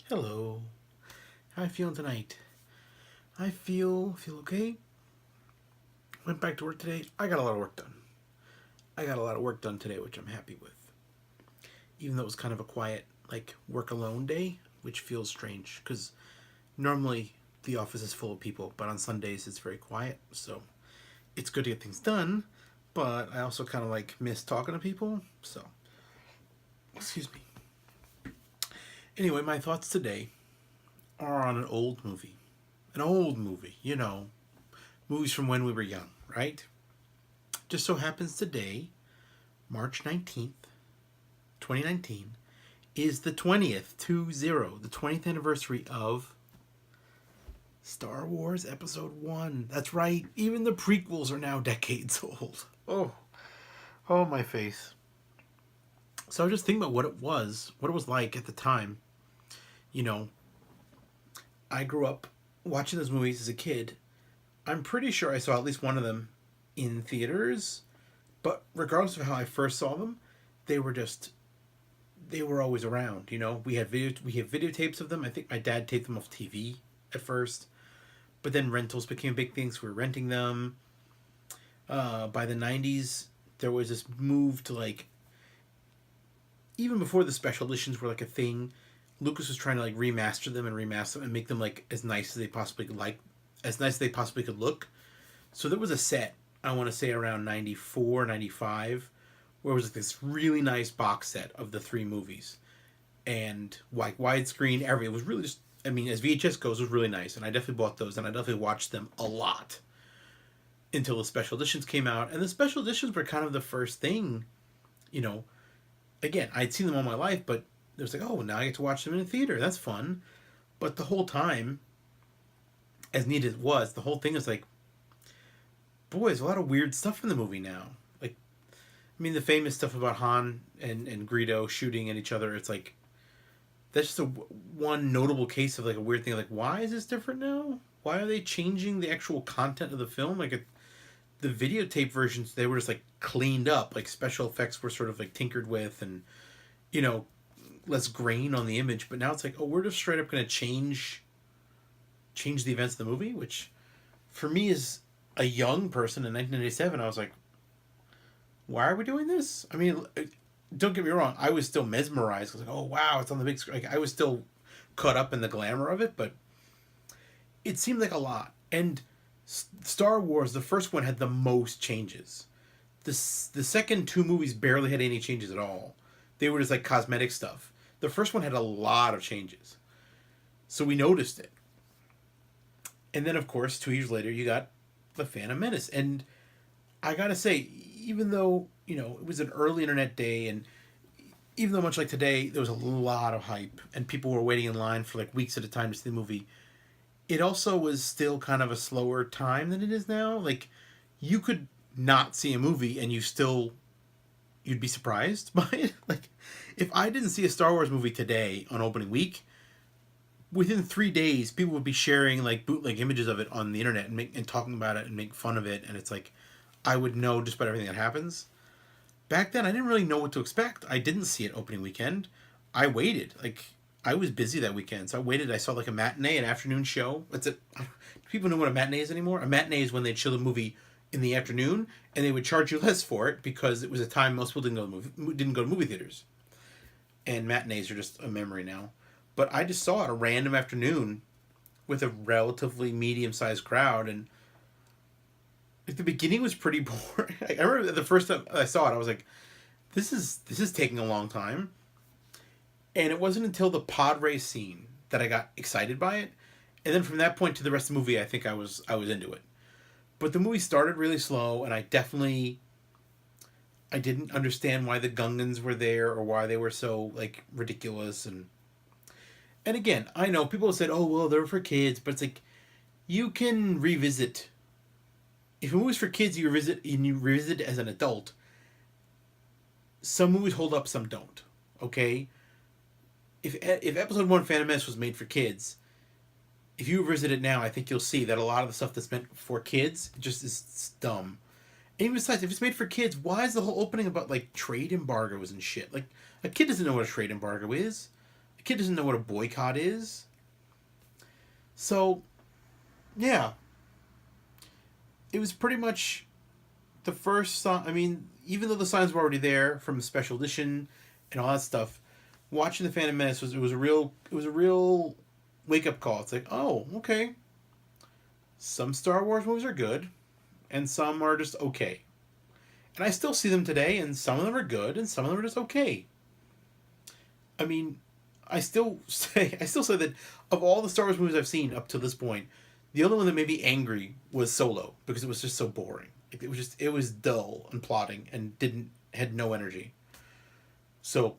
Hello. How I feeling tonight? I feel okay. Went back to work today. I got a lot of work done. I got a lot of work done today, which I'm happy with. Even though it was kind of a quiet, like, work alone day, which feels strange because normally the office is full of people, but on Sundays it's very quiet. So it's good to get things done, but I also kind of like miss talking to people. So, excuse me. Anyway, my thoughts today are on an old movie. An old movie, movies from when we were young, right? Just so happens today, March 19th, 2019, is the 20th anniversary of Star Wars Episode 1. That's right, even the prequels are now decades old. Oh, my face. So I was just thinking about what it was like at the time. You know, I grew up watching those movies as a kid. I'm pretty sure I saw at least one of them in theaters, but regardless of how I first saw them, they were just they were always around. We have videotapes of them. I think my dad taped them off TV at first, but then rentals became big things. We were renting them. By the '90s, there was this move to like even before the special editions were like a thing. Lucas was trying to like remaster them and make them like as nice as they possibly could as nice as they possibly could look. So there was a set, I want to say around 94, 95, where it was like this really nice box set of the three movies. And like widescreen, everything. It was really just, I mean, as VHS goes, it was really nice. And I definitely bought those and I definitely watched them a lot until the special editions came out. And the special editions were kind of the first thing, you know. Again, I'd seen them all my life, but it was like, oh, now I get to watch them in a theater. That's fun. But the whole time, as neat as it was, the whole thing is like, boy, there's a lot of weird stuff in the movie now. Like, I mean, the famous stuff about Han and Greedo shooting at each other, it's like, that's just one notable case of like a weird thing. Like, why is this different now? Why are they changing the actual content of the film? The videotape versions, they were just like cleaned up. Like, special effects were sort of like tinkered with and, you know, less grain on the image. But now it's like, oh, we're just straight up going to change the events of the movie, which for me is a young person in 1987, I was like, why are we doing this? I mean, don't get me wrong, I was still mesmerized. I was like, oh wow, it's on the big screen. Like, I was still caught up in the glamour of it, but it seemed like a lot. And Star Wars, the first one had the most changes. The second two movies barely had any changes at all. They were just like cosmetic stuff. The first one had a lot of changes, so we noticed it. And then, of course, 2 years later, you got the Phantom Menace. And I gotta say, even though it was an early internet day, and even though much like today, there was a lot of hype, and people were waiting in line for like weeks at a time to see the movie. It also was still kind of a slower time than it is now. Like, you could not see a movie, and you'd be surprised by it. Like, if I didn't see a Star Wars movie today on opening week, within 3 days, people would be sharing like bootleg images of it on the internet and talking about it and make fun of it. And it's like, I would know just about everything that happens. Back then, I didn't really know what to expect. I didn't see it opening weekend. I waited. Like, I was busy that weekend, so I waited. I saw like a matinee, an afternoon show. That's it. Do people know what a matinee is anymore? A matinee is when they'd show the movie in the afternoon, and they would charge you less for it because it was a time most people didn't go to movie theaters. And matinees are just a memory now. But I just saw it a random afternoon with a relatively medium sized crowd, and like, the beginning was pretty boring. I remember the first time I saw it, I was like, "This is taking a long time," and it wasn't until the pod race scene that I got excited by it, and then from that point to the rest of the movie, I think I was into it. But the movie started really slow, and I didn't understand why the Gungans were there or why they were so like ridiculous. And again, I know people said, "Oh well, they're for kids," but it's like, you can revisit. If a movie's for kids, you revisit it as an adult. Some movies hold up, some don't. Okay, if Episode One Phantom Menace was made for kids, if you revisit it now, I think you'll see that a lot of the stuff that's meant for kids just is dumb. And even besides, if it's made for kids, why is the whole opening about like trade embargoes and shit? Like, a kid doesn't know what a trade embargo is. A kid doesn't know what a boycott is. So, yeah. It was pretty much the first song. I mean, even though the signs were already there from the special edition and all that stuff, watching the Phantom Menace was a real wake up call. It's like, oh, okay. Some Star Wars movies are good, and some are just okay. And I still see them today, and some of them are good, and some of them are just okay. I mean, I still say that of all the Star Wars movies I've seen up to this point, the only one that made me angry was Solo, because it was just so boring. It was dull and plotting and had no energy. So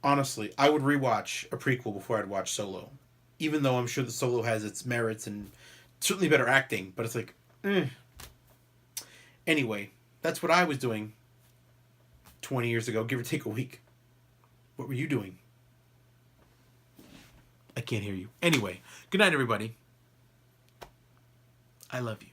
honestly, I would rewatch a prequel before I'd watch Solo, even though I'm sure that Solo has its merits and certainly better acting. But it's like, Anyway, that's what I was doing 20 years ago, give or take a week. What were you doing? I can't hear you. Anyway, good night, everybody. I love you.